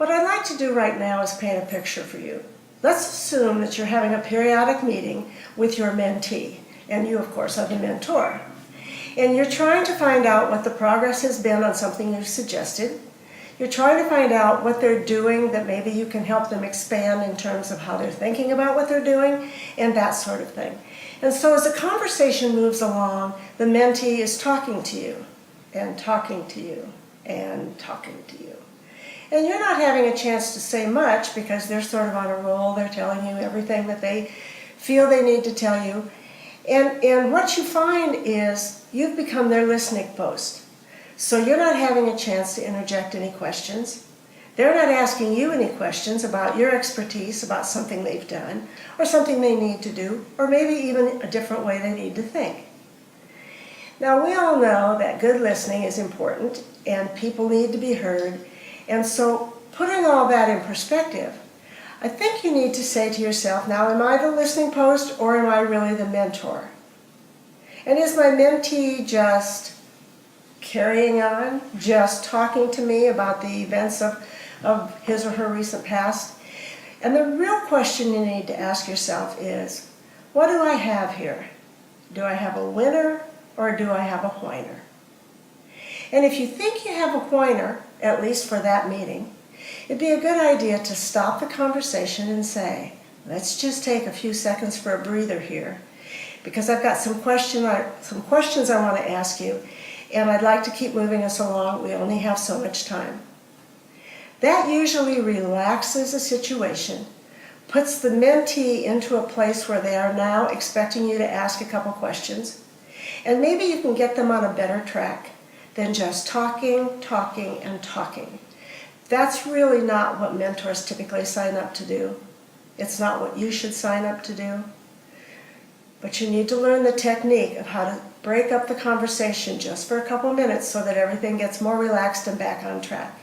What I'd like to do right now is paint a picture for you. Let's assume that you're having a periodic meeting with your mentee, and you, of course, are the mentor. And you're trying to find out what the progress has been on something you've suggested. You're trying to find out what they're doing that maybe you can help them expand in terms of how they're thinking about what they're doing, and that sort of thing. And so as the conversation moves along, the mentee is talking to you, and talking to you, and talking to you. And you're not having a chance to say much because they're sort of on a roll. They're telling you everything that they feel they need to tell you. And what you find is you've become their listening post. So you're not having a chance to interject any questions. They're not asking you any questions about your expertise, about something they've done, or something they need to do, or maybe even a different way they need to think. Now, we all know that good listening is important, and people need to be heard. And so, putting all that in perspective, I think you need to say to yourself, now, am I the listening post, or am I really the mentor? And is my mentee just carrying on, just talking to me about the events of his or her recent past? And the real question you need to ask yourself is, what do I have here? Do I have a winner or do I have a whiner? And if you think you have a whiner, at least for that meeting, it'd be a good idea to stop the conversation and say, let's just take a few seconds for a breather here, because I've got some questions I want to ask you, and I'd like to keep moving us along. We only have so much time. That usually relaxes the situation, puts the mentee into a place where they are now expecting you to ask a couple questions, and maybe you can get them on a better track than just talking, and talking. That's really not what mentors typically sign up to do. It's not what you should sign up to do. But you need to learn the technique of how to break up the conversation just for a couple minutes so that everything gets more relaxed and back on track.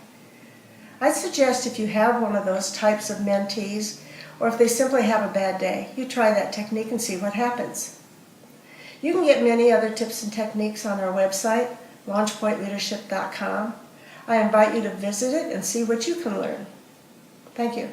I'd suggest if you have one of those types of mentees, or if they simply have a bad day, you try that technique and see what happens. You can get many other tips and techniques on our website, LaunchPointLeadership.com. I invite you to visit it and see what you can learn. Thank you.